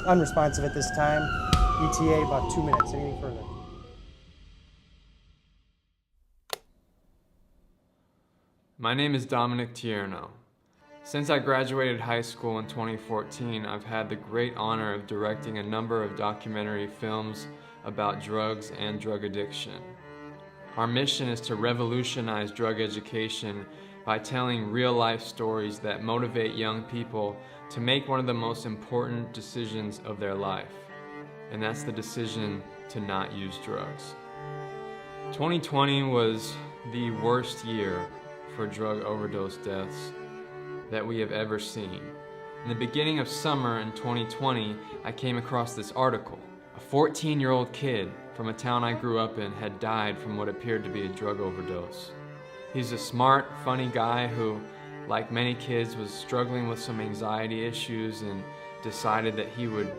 Unresponsive at this time. ETA about 2 minutes. Anything further? My name is Dominic Tierno. Since I graduated high school in 2014, I've had the great honor of directing a number of documentary films about drugs and drug addiction. Our mission is to revolutionize drug education by telling real-life stories that motivate young people to make one of the most important decisions of their life, and that's the decision to not use drugs. 2020 was the worst year for drug overdose deaths that we have ever seen. In the beginning of summer in 2020, I came across this article. A 14-year-old kid from a town I grew up in had died from what appeared to be a drug overdose. He's a smart, funny guy who, like many kids, was struggling with some anxiety issues and decided that he would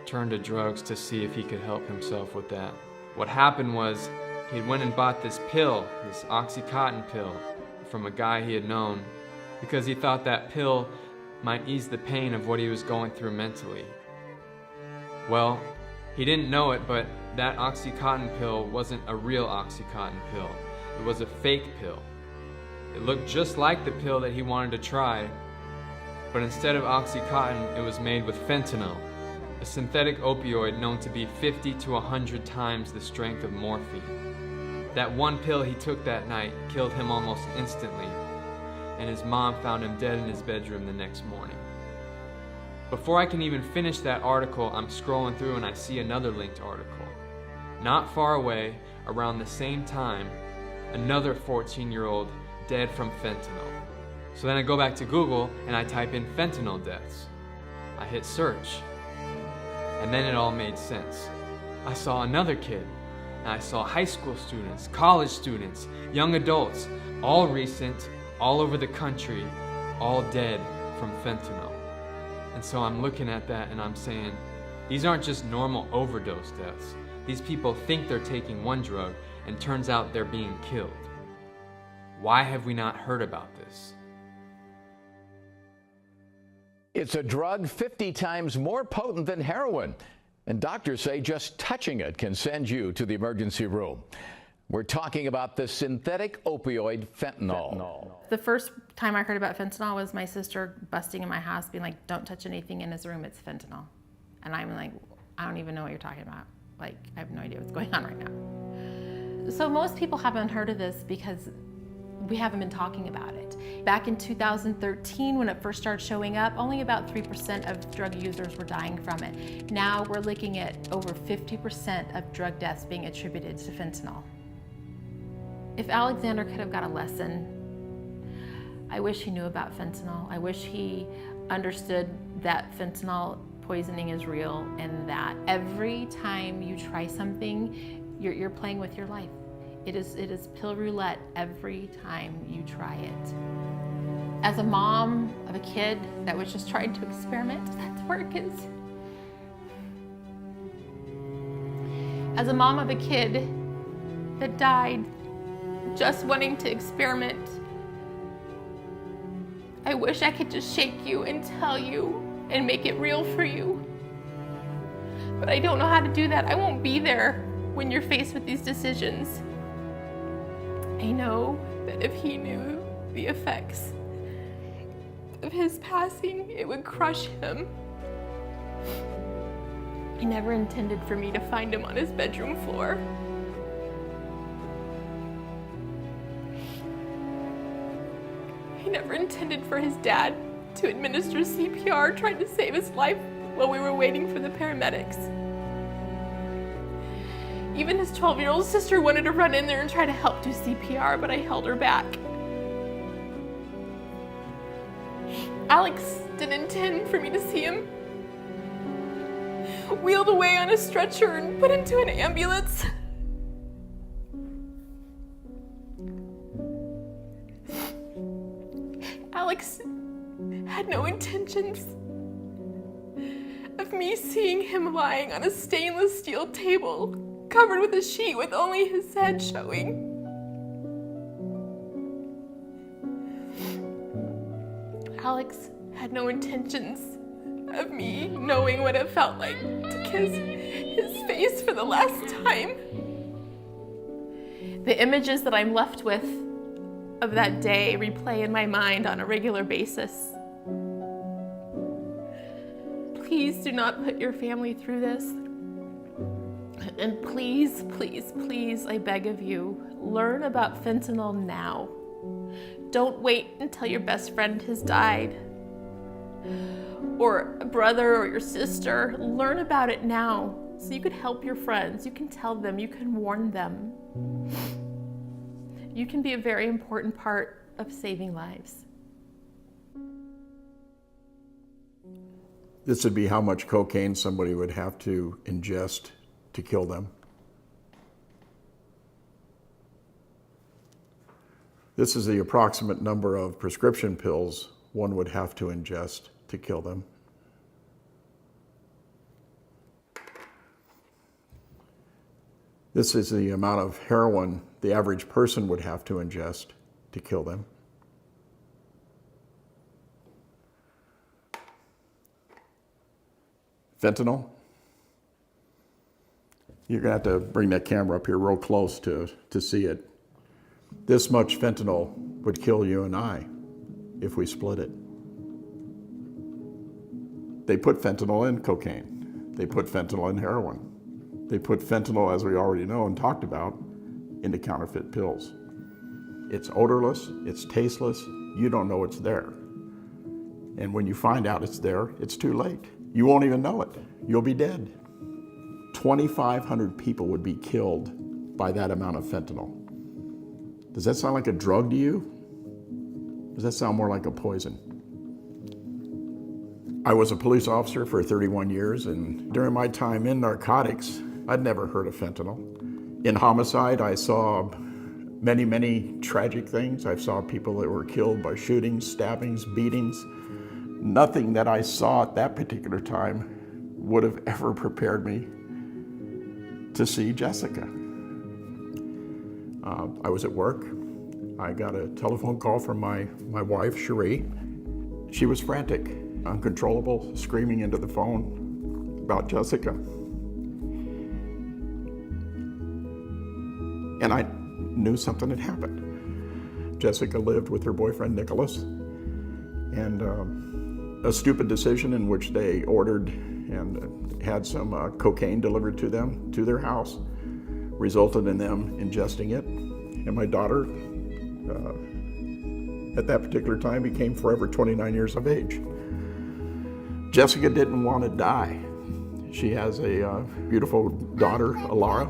turn to drugs to see if he could help himself with that. What happened was he went and bought this pill, this Oxycontin pill, from a guy he had known because he thought that pill might ease the pain of what he was going through mentally. Well, he didn't know it, but that Oxycontin pill wasn't a real Oxycontin pill. It was a fake pill. It looked just like the pill that he wanted to try, but instead of Oxycontin, it was made with fentanyl, a synthetic opioid known to be 50 to 100 times the strength of morphine. That one pill he took that night killed him almost instantly, and his mom found him dead in his bedroom the next morning. Before I can even finish that article, I'm scrolling through and I see another linked article. Not far away, around the same time, another 14-year-old dead from fentanyl. So then I go back to Google and I type in fentanyl deaths. I hit search, and then it all made sense. I saw another kid, and I saw high school students, college students, young adults, all recent, all over the country, all dead from fentanyl. And so I'm looking at that and I'm saying, these aren't just normal overdose deaths. These people think they're taking one drug and turns out they're being killed. Why have we not heard about this? It's a drug 50 times more potent than heroin, and doctors say just touching it can send you to the emergency room. We're talking about the synthetic opioid fentanyl. The first time I heard about fentanyl was my sister busting in my house being like, don't touch anything in his room, it's fentanyl. And I'm like, I don't even know what you're talking about. Like, I have no idea what's going on right now. So most people haven't heard of this because we haven't been talking about it. Back in 2013, when it first started showing up, only about 3% of drug users were dying from it. Now we're looking at over 50% of drug deaths being attributed to fentanyl. If Alexander could have got a lesson, I wish he knew about fentanyl. I wish he understood that fentanyl poisoning is real and that every time you try something, you're playing with your life. It is pill roulette every time you try it. As a mom of a kid that was just trying to experiment, that's where it is. As a mom of a kid that died just wanting to experiment, I wish I could just shake you and tell you and make it real for you. But I don't know how to do that. I won't be there when you're faced with these decisions. I know that if he knew the effects of his passing, it would crush him. He never intended for me to find him on his bedroom floor. He never intended for his dad to administer CPR, trying to save his life while we were waiting for the paramedics. Even his 12-year-old sister wanted to run in there and try to help do CPR, but I held her back. Alex didn't intend for me to see him wheeled away on a stretcher and put into an ambulance. Alex had no intentions of me seeing him lying on a stainless steel table covered with a sheet with only his head showing. Alex had no intentions of me knowing what it felt like to kiss his face for the last time. The images that I'm left with of that day replay in my mind on a regular basis. Please do not put your family through this. And please, please, please, I beg of you, learn about fentanyl now. Don't wait until your best friend has died, or a brother or your sister. Learn about it now so you can help your friends. You can tell them, you can warn them. You can be a very important part of saving lives. This would be how much cocaine somebody would have to ingest to kill them. This is the approximate number of prescription pills one would have to ingest to kill them. This is the amount of heroin the average person would have to ingest to kill them. Fentanyl. You're gonna have to bring that camera up here real close to see it. This much fentanyl would kill you and I if we split it. They put fentanyl in cocaine. They put fentanyl in heroin. They put fentanyl, as we already know and talked about, into counterfeit pills. It's odorless, it's tasteless, you don't know it's there. And when you find out it's there, it's too late. You won't even know it. You'll be dead. 2,500 people would be killed by that amount of fentanyl. Does that sound like a drug to you? Does that sound more like a poison? I was a police officer for 31 years, and during my time in narcotics, I'd never heard of fentanyl. In homicide, I saw many, many tragic things. I saw people that were killed by shootings, stabbings, beatings. Nothing that I saw at that particular time would have ever prepared me to see Jessica. I was at work. I got a telephone call from my wife, Cherie. She was frantic, uncontrollable, screaming into the phone about Jessica. And I knew something had happened. Jessica lived with her boyfriend, Nicholas, and a stupid decision in which they ordered and had some cocaine delivered to them, to their house, resulted in them ingesting it. And my daughter, at that particular time, became forever 29 years of age. Jessica didn't want to die. She has a beautiful daughter, Alara,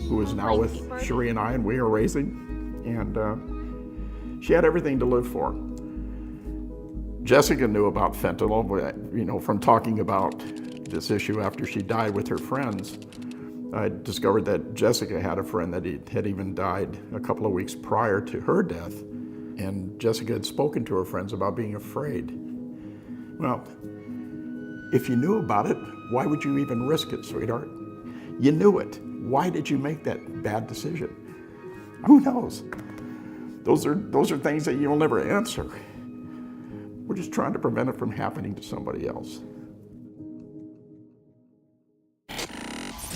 who is now with Cherie and I, and we are raising. And she had everything to live for. Jessica knew about fentanyl, but, from talking about this issue after she died with her friends. I discovered that Jessica had a friend that had even died a couple of weeks prior to her death, and Jessica had spoken to her friends about being afraid. Well, if you knew about it, why would you even risk it, sweetheart? You knew it. Why did you make that bad decision? Who knows? Those are things that you'll never answer. We're just trying to prevent it from happening to somebody else.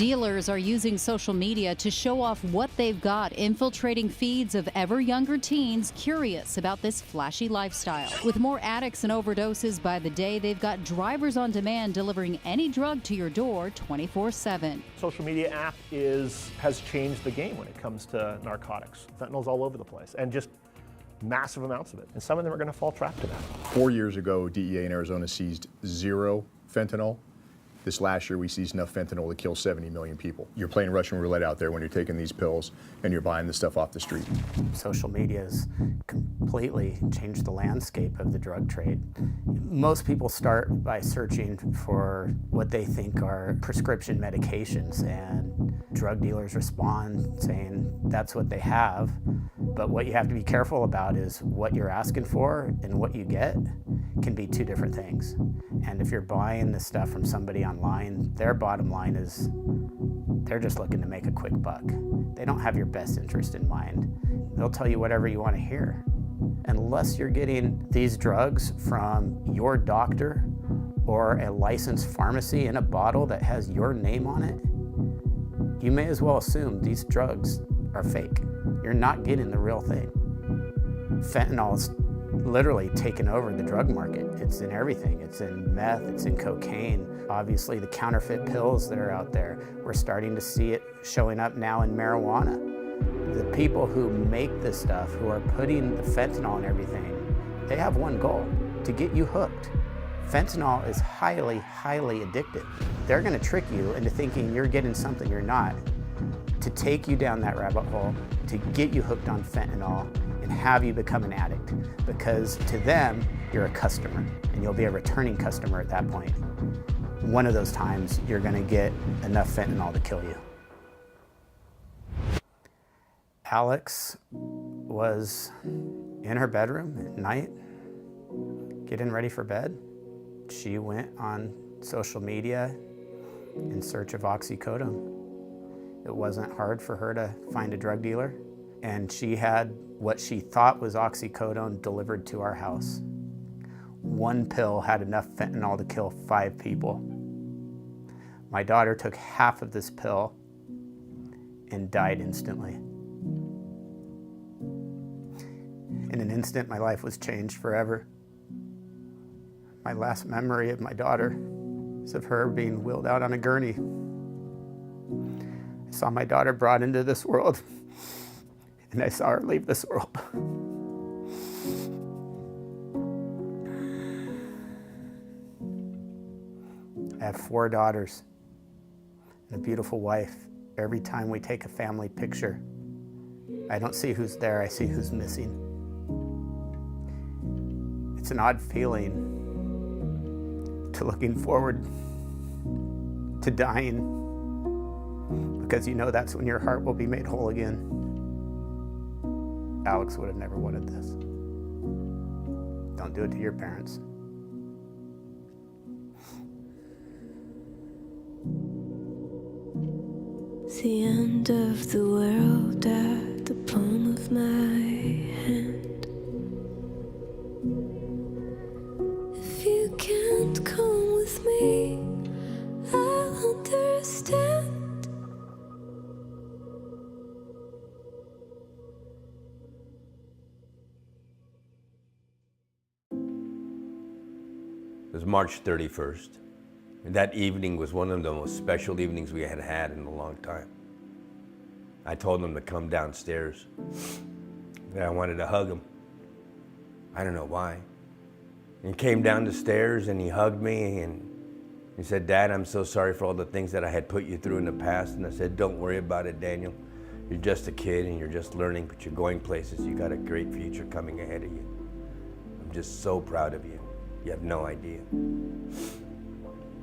Dealers are using social media to show off what they've got, infiltrating feeds of ever younger teens curious about this flashy lifestyle. With more addicts and overdoses by the day, they've got drivers on demand delivering any drug to your door 24/7. Social media app has changed the game when it comes to narcotics. Fentanyl's all over the place, and just massive amounts of it. And some of them are going to fall trap to that. 4 years ago, DEA in Arizona seized 0 fentanyl. This last year, we seized enough fentanyl to kill 70 million people. You're playing Russian roulette out there when you're taking these pills and you're buying this stuff off the street. Social media has completely changed the landscape of the drug trade. Most people start by searching for what they think are prescription medications, and drug dealers respond saying that's what they have. But what you have to be careful about is what you're asking for and what you get can be two different things. And if you're buying this stuff from somebody online, their bottom line is they're just looking to make a quick buck. They don't have your best interest in mind. They'll tell you whatever you want to hear. Unless you're getting these drugs from your doctor or a licensed pharmacy in a bottle that has your name on it, you may as well assume these drugs are fake. You're not getting the real thing. Fentanyl's literally taken over the drug market. It's in everything. It's in meth, it's in cocaine. Obviously the counterfeit pills that are out there, we're starting to see it showing up now in marijuana. The people who make this stuff, who are putting the fentanyl in everything, they have one goal: to get you hooked. Fentanyl is highly, highly addictive. They're gonna trick you into thinking you're getting something you're not, to take you down that rabbit hole, to get you hooked on fentanyl and have you become an addict. Because to them, you're a customer, and you'll be a returning customer at that point. One of those times, you're gonna get enough fentanyl to kill you. Alex was in her bedroom at night, getting ready for bed. She went on social media in search of oxycodone. It wasn't hard for her to find a drug dealer, and she had what she thought was oxycodone delivered to our house. One pill had enough fentanyl to kill 5 people. My daughter took half of this pill and died instantly. In an instant, my life was changed forever. My last memory of my daughter is of her being wheeled out on a gurney. I saw my daughter brought into this world, and I saw her leave this world. I have 4 daughters and a beautiful wife. Every time we take a family picture, I don't see who's there, I see who's missing. It's an odd feeling to looking forward to dying, because you know that's when your heart will be made whole again. Alex would have never wanted this. Don't do it to your parents. It's the end of the world at the palm of my hand. If you can't come with me, I'll understand. It was March 31st. And that evening was one of the most special evenings we had had in a long time. I told him to come downstairs. That I wanted to hug him. I don't know why. And he came down the stairs and he hugged me and he said, "Dad, I'm so sorry for all the things that I had put you through in the past." And I said, "Don't worry about it, Daniel. You're just a kid and you're just learning, but you're going places. You got a great future coming ahead of you. I'm just so proud of you. You have no idea."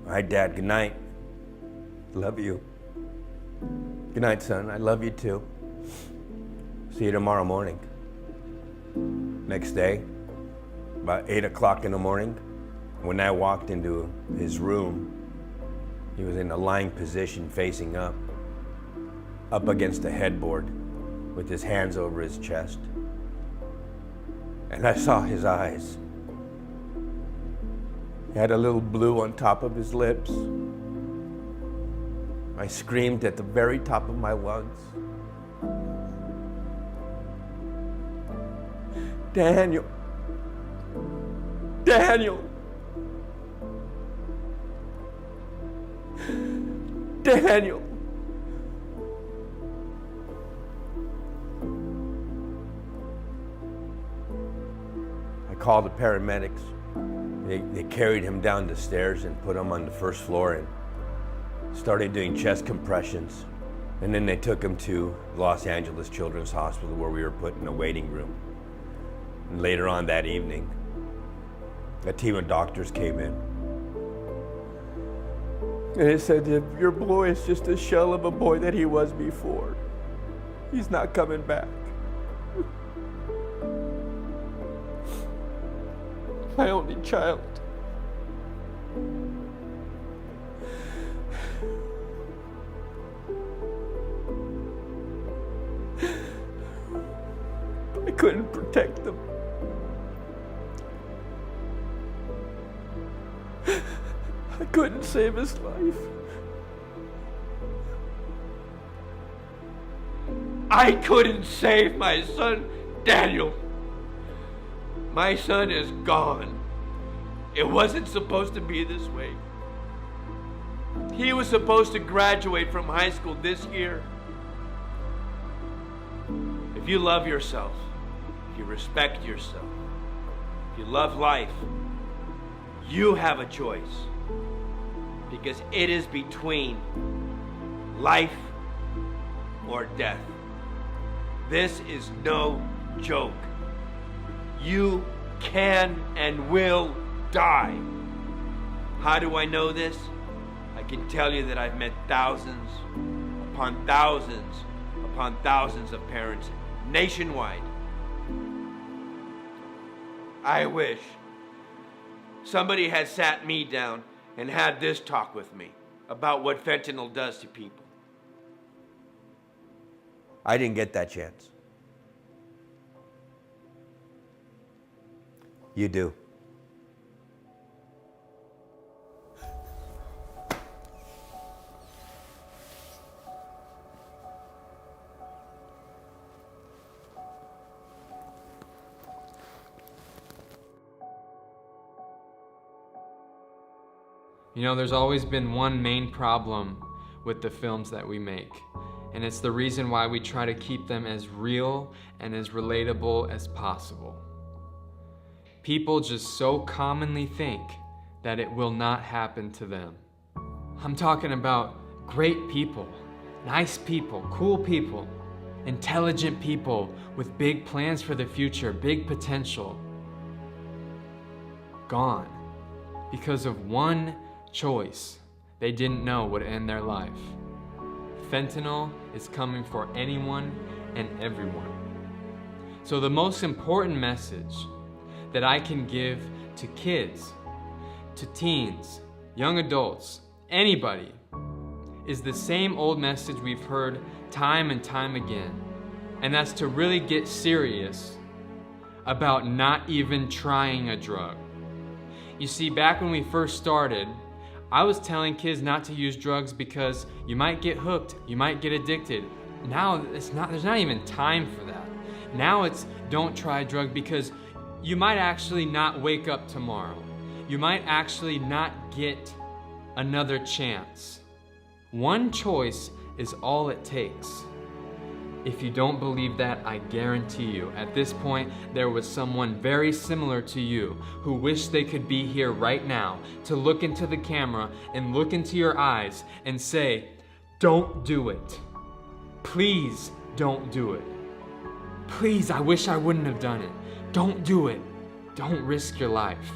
All right, Dad, good night. Love you. Good night, son. I love you too. See you tomorrow morning. Next day, about 8 o'clock in the morning, when I walked into his room, he was in a lying position facing up against the headboard with his hands over his chest. And I saw his eyes. He had a little blue on top of his lips. I screamed at the very top of my lungs. Daniel! Daniel! Daniel! I called the paramedics. They carried him down the stairs and put him on the first floor and started doing chest compressions. And then they took him to Los Angeles Children's Hospital where we were put in a waiting room. And later on that evening, a team of doctors came in. And they said, your boy is just a shell of a boy that he was before. He's not coming back. My only child. I couldn't protect them. I couldn't save his life. I couldn't save my son, Daniel. My son is gone. It wasn't supposed to be this way. He was supposed to graduate from high school this year. If you love yourself, if you respect yourself, if you love life, you have a choice. Because it is between life or death. This is no joke. You can and will die. How do I know this? I can tell you that I've met thousands upon thousands upon thousands of parents nationwide. I wish somebody had sat me down and had this talk with me about what fentanyl does to people. I didn't get that chance. You do. You know, there's always been one main problem with the films that we make, and it's the reason why we try to keep them as real and as relatable as possible. People just so commonly think that it will not happen to them. I'm talking about great people, nice people, cool people, intelligent people with big plans for the future, big potential. Gone because of one choice they didn't know would end their life. Fentanyl is coming for anyone and everyone. So the most important message that I can give to kids, to teens, young adults, anybody, is the same old message we've heard time and time again. And that's to really get serious about not even trying a drug. You see, back when we first started, I was telling kids not to use drugs because you might get hooked, you might get addicted. Now there's not even time for that. Now it's don't try a drug because you might actually not wake up tomorrow. You might actually not get another chance. One choice is all it takes. If you don't believe that, I guarantee you, at this point, there was someone very similar to you who wished they could be here right now to look into the camera and look into your eyes and say, don't do it. Please don't do it. Please, I wish I wouldn't have done it. Don't do it. Don't risk your life.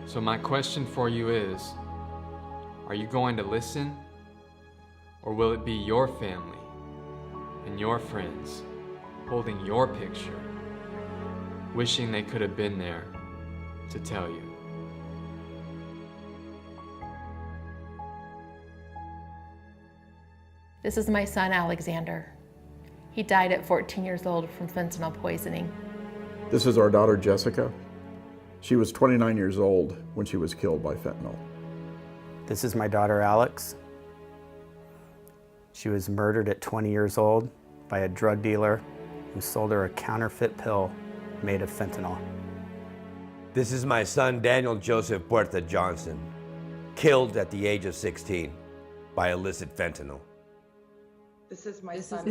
So my question for you is, are you going to listen? Or will it be your family and your friends holding your picture, wishing they could have been there to tell you? This is my son, Alexander. He died at 14 years old from fentanyl poisoning. This is our daughter, Jessica. She was 29 years old when she was killed by fentanyl. This is my daughter, Alex. She was murdered at 20 years old by a drug dealer who sold her a counterfeit pill made of fentanyl. This is my son, Daniel Joseph Puerta Johnson, killed at the age of 16 by illicit fentanyl. This is my son.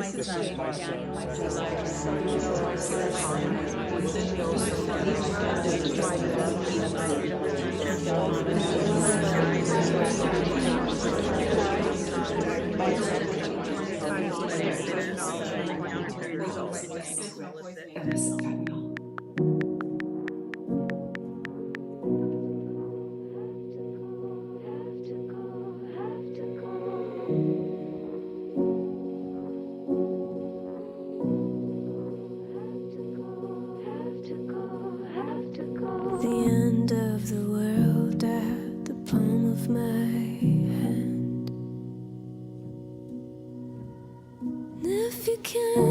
The end of the world at the palm of my hand. And if you can